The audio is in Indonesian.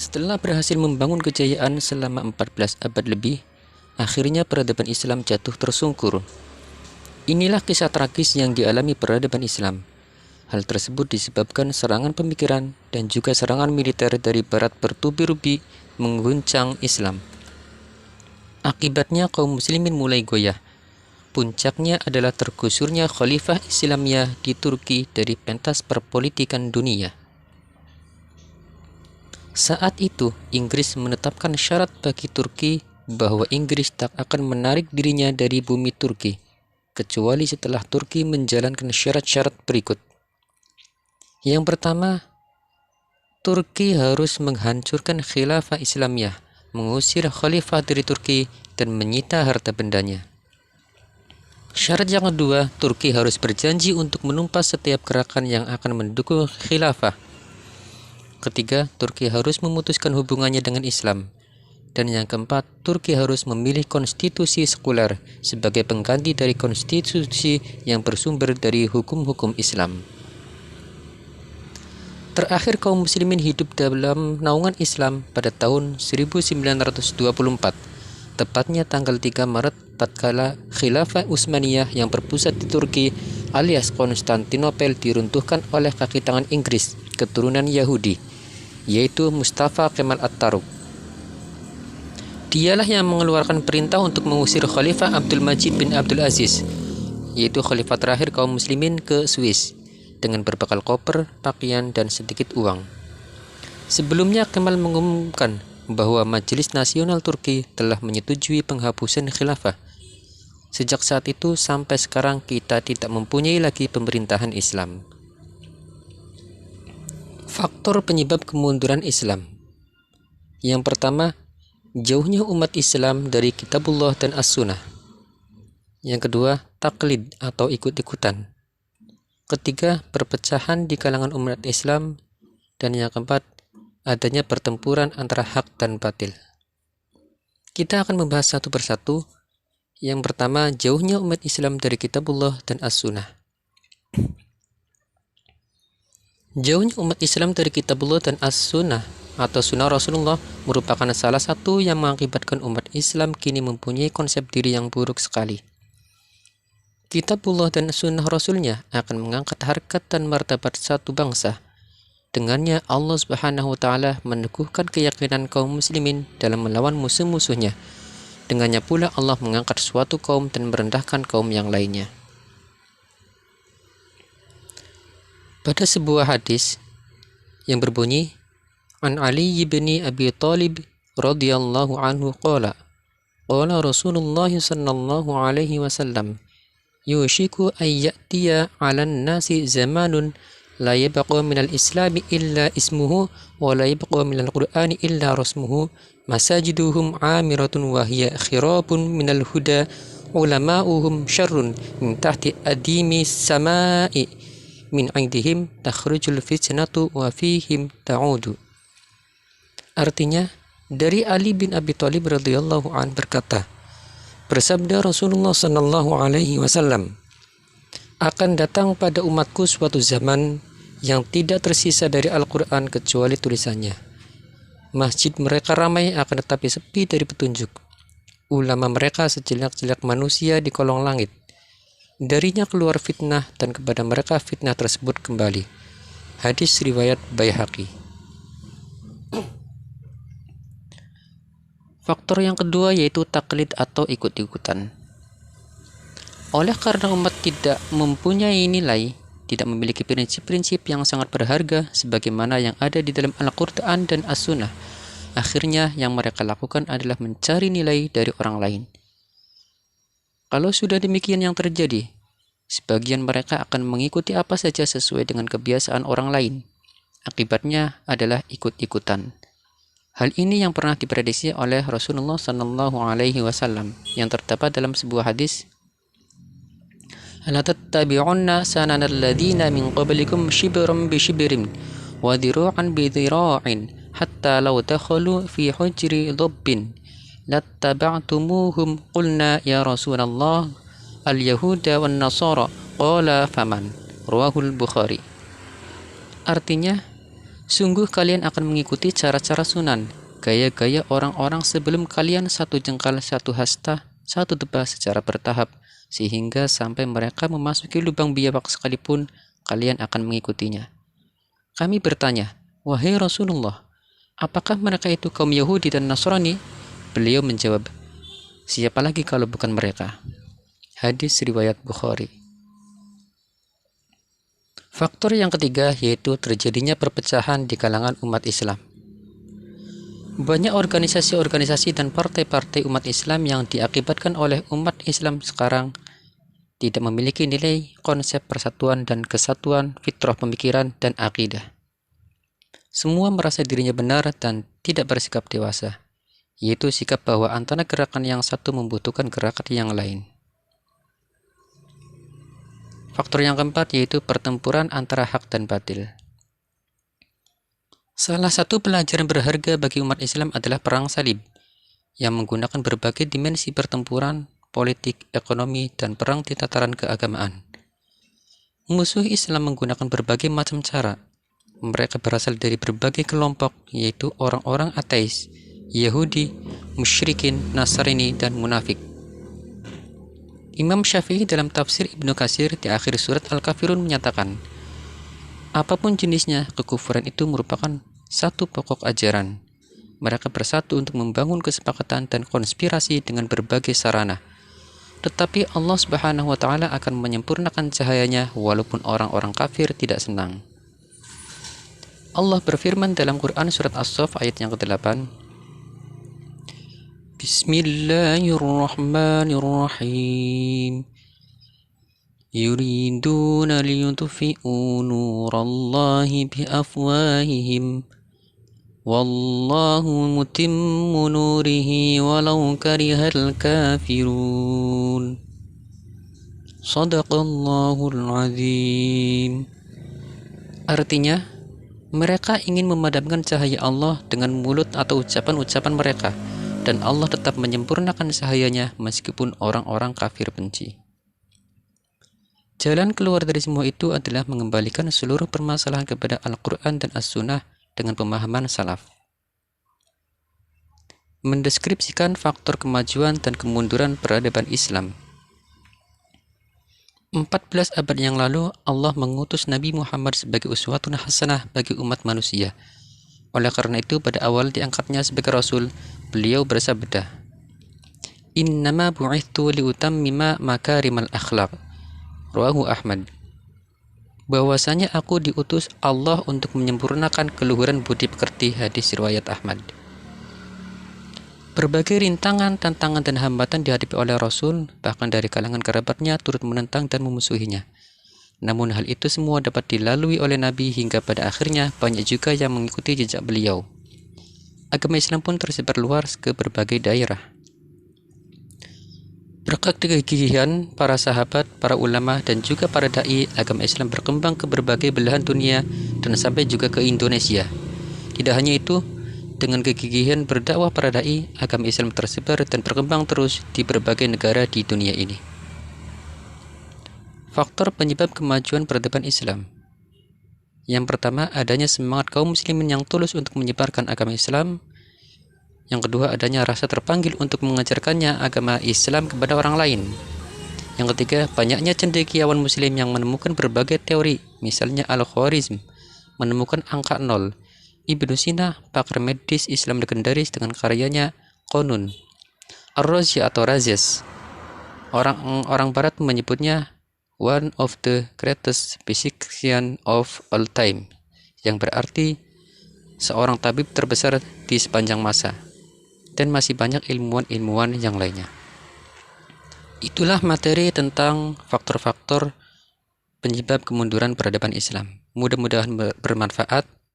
Setelah berhasil membangun kejayaan selama 14 abad lebih, akhirnya peradaban Islam jatuh tersungkur. Inilah kisah tragis yang dialami peradaban Islam. Hal tersebut disebabkan serangan pemikiran dan juga serangan militer dari barat bertubi-tubi mengguncang Islam. Akibatnya kaum muslimin mulai goyah. Puncaknya adalah tergusurnya khalifah Islamiyah di Turki dari pentas perpolitikan dunia. Saat itu, Inggris menetapkan syarat bagi Turki bahwa Inggris tak akan menarik dirinya dari bumi Turki, kecuali setelah Turki menjalankan syarat-syarat berikut. Yang pertama, Turki harus menghancurkan khilafah Islamiyah, mengusir khalifah dari Turki, dan menyita harta bendanya. Syarat yang kedua, Turki harus berjanji untuk menumpas setiap gerakan yang akan mendukung khilafah. Ketiga, Turki harus memutuskan hubungannya dengan Islam. Dan yang keempat, Turki harus memilih konstitusi sekuler sebagai pengganti dari konstitusi yang bersumber dari hukum-hukum Islam. Terakhir, kaum muslimin hidup dalam naungan Islam pada tahun 1924, tepatnya tanggal 3 Maret tatkala Khilafah Utsmaniyah yang berpusat di Turki alias Konstantinopel diruntuhkan oleh kaki tangan Inggris keturunan Yahudi, yaitu Mustafa Kemal Atatürk. Dialah yang mengeluarkan perintah untuk mengusir Khalifah Abdul Majid bin Abdul Aziz, yaitu khalifah terakhir kaum muslimin, ke Swiss dengan berbekal koper, pakaian, dan sedikit uang. Sebelumnya Kemal mengumumkan bahwa Majelis Nasional Turki telah menyetujui penghapusan khilafah. Sejak saat itu sampai sekarang kita tidak mempunyai lagi pemerintahan Islam. Faktor penyebab kemunduran Islam. Yang pertama, jauhnya umat Islam dari Kitabullah dan As-Sunnah. Yang kedua, taklid atau ikut-ikutan. Ketiga, perpecahan di kalangan umat Islam. Dan yang keempat, adanya pertempuran antara hak dan batil. Kita akan membahas satu persatu. Yang pertama, jauhnya umat Islam dari Kitabullah dan As-Sunnah. Jauhnya umat Islam dari Kitabullah dan As-Sunnah atau Sunnah Rasulullah merupakan salah satu yang mengakibatkan umat Islam kini mempunyai konsep diri yang buruk sekali. Kitabullah dan Sunnah Rasulnya akan mengangkat harkat dan martabat satu bangsa. Dengannya Allah Subhanahu wa Ta'ala meneguhkan keyakinan kaum muslimin dalam melawan musuh-musuhnya. Dengannya pula Allah mengangkat suatu kaum dan merendahkan kaum yang lainnya. Pada sebuah hadis yang berbunyi, An Ali bin Abi Thalib radhiyallahu anhu qala Rasulullah sallallahu alaihi wasallam, yushiku ay ya'tiya 'alan nasi zamanun la yabqa minal islami illa ismuhu wa la yabqa minal qur'ani illa rasmuhu masajiduhum 'amiratun wa hiya khirabun minal huda ulama'uhum syarrun min tahti adimi sama'i min 'indihim takhrujul fitnatu wa fihim ta'udu. Artinya, dari Ali bin Abi Thalib radhiyallahu an berkata, bersabda Rasulullah sallallahu alaihi wasallam, akan datang pada umatku suatu zaman yang tidak tersisa dari Al-Quran kecuali tulisannya. Masjid mereka ramai akan tetapi sepi dari petunjuk. Ulama mereka sejelek-jelek manusia di kolong langit. Darinya keluar fitnah dan kepada mereka fitnah tersebut kembali. Hadis riwayat Baihaqi. Faktor yang kedua yaitu taklid atau ikut-ikutan. Oleh karena umat tidak mempunyai nilai, tidak memiliki prinsip-prinsip yang sangat berharga sebagaimana yang ada di dalam Al-Quran dan As-Sunnah, akhirnya yang mereka lakukan adalah mencari nilai dari orang lain. Kalau sudah demikian yang terjadi, sebagian mereka akan mengikuti apa saja sesuai dengan kebiasaan orang lain. Akibatnya adalah ikut-ikutan. Hal ini yang pernah diprediksi oleh Rasulullah sallallahu alaihi wasallam yang terdapat dalam sebuah hadis, "La tattabi'unna sanana alladziina min qablikum shibran bi shibrin wa dhiru'an bi dhira'in hatta law dakhalu fi hujri dhabbin lattaba'tumuhum qulna ya Rasulullah al-yahuda wan nasara qala faman." Rawahul Bukhari. Artinya, Sungguh kalian akan mengikuti cara-cara sunan, gaya-gaya orang-orang sebelum kalian, satu jengkal, satu hasta, satu tebah secara bertahap, sehingga sampai mereka memasuki lubang biawak sekalipun, kalian akan mengikutinya. Kami bertanya, wahai Rasulullah, apakah mereka itu kaum Yahudi dan Nasrani? Beliau menjawab, siapa lagi kalau bukan mereka? Hadis riwayat Bukhari. Faktor yang ketiga yaitu terjadinya perpecahan di kalangan umat Islam. Banyak organisasi-organisasi dan partai-partai umat Islam yang diakibatkan oleh umat Islam sekarang tidak memiliki nilai konsep persatuan dan kesatuan fitrah pemikiran dan akidah. Semua merasa dirinya benar dan tidak bersikap dewasa, yaitu sikap bahwa antara gerakan yang satu membutuhkan gerakan yang lain. Faktor yang keempat yaitu pertempuran antara hak dan batil. Salah satu pelajaran berharga bagi umat Islam adalah Perang Salib, yang menggunakan berbagai dimensi pertempuran, politik, ekonomi, dan perang di tataran keagamaan. Musuh Islam menggunakan berbagai macam cara. Mereka berasal dari berbagai kelompok, yaitu orang-orang ateis, Yahudi, musyrikin, Nasrani, dan munafik. Imam Syafi'i dalam tafsir Ibnu Katsir di akhir surat Al-Kafirun menyatakan, apapun jenisnya, kekufuran itu merupakan satu pokok ajaran. Mereka bersatu untuk membangun kesepakatan dan konspirasi dengan berbagai sarana. Tetapi Allah Subhanahu wa Ta'ala akan menyempurnakan cahayanya walaupun orang-orang kafir tidak senang. Allah berfirman dalam Quran surat As-Saff ayat yang ke-8, Bismillahirrahmanirrahim. Yuriduna liyutfi'u nurallahi biafwahihim. Wallahu mutimmu nurihi walau karihal kafirun. Shadaqallahul azim. Artinya, mereka ingin memadamkan cahaya Allah dengan mulut atau ucapan-ucapan mereka, dan Allah tetap menyempurnakan cahayanya meskipun orang-orang kafir benci. Jalan keluar dari semua itu adalah mengembalikan seluruh permasalahan kepada Al-Quran dan As-Sunnah dengan pemahaman salaf. Mendeskripsikan faktor kemajuan dan kemunduran peradaban Islam. 14 abad yang lalu, Allah mengutus Nabi Muhammad sebagai uswatun hasanah bagi umat manusia. Oleh karena itu, pada awal diangkatnya sebagai Rasul, beliau bersabda, Innama bu'ithtu liutammima makarimal akhlaq. Rawahu Ahmad. Bahwasanya aku diutus Allah untuk menyempurnakan keluhuran budi pekerti. Hadis riwayat Ahmad. Berbagai rintangan, tantangan, dan hambatan dihadapi oleh Rasul, bahkan dari kalangan kerabatnya turut menentang dan memusuhinya. Namun hal itu semua dapat dilalui oleh Nabi hingga pada akhirnya banyak juga yang mengikuti jejak beliau. Agama Islam pun tersebar luas ke berbagai daerah. Berkat kegigihan para sahabat, para ulama, dan juga para da'i, agama Islam berkembang ke berbagai belahan dunia dan sampai juga ke Indonesia. Tidak hanya itu, dengan kegigihan berdakwah para da'i, agama Islam tersebar dan berkembang terus di berbagai negara di dunia ini. Faktor penyebab kemajuan peradaban Islam. Yang pertama, adanya semangat kaum muslimin yang tulus untuk menyebarkan agama Islam. Yang kedua, adanya rasa terpanggil untuk mengajarkannya agama Islam kepada orang lain. Yang ketiga, banyaknya cendekiawan muslim yang menemukan berbagai teori, misalnya Al-Khwarizm menemukan angka 0. Ibnu Sina, pakar medis Islam legendaris dengan karyanya Qanun. Ar-Razi atau Razes, orang barat menyebutnya one of the greatest physician of all time, yang berarti seorang tabib terbesar di sepanjang masa, dan masih banyak ilmuwan-ilmuwan yang lainnya. Itulah materi tentang faktor-faktor penyebab kemunduran peradaban Islam. Mudah-mudahan bermanfaat.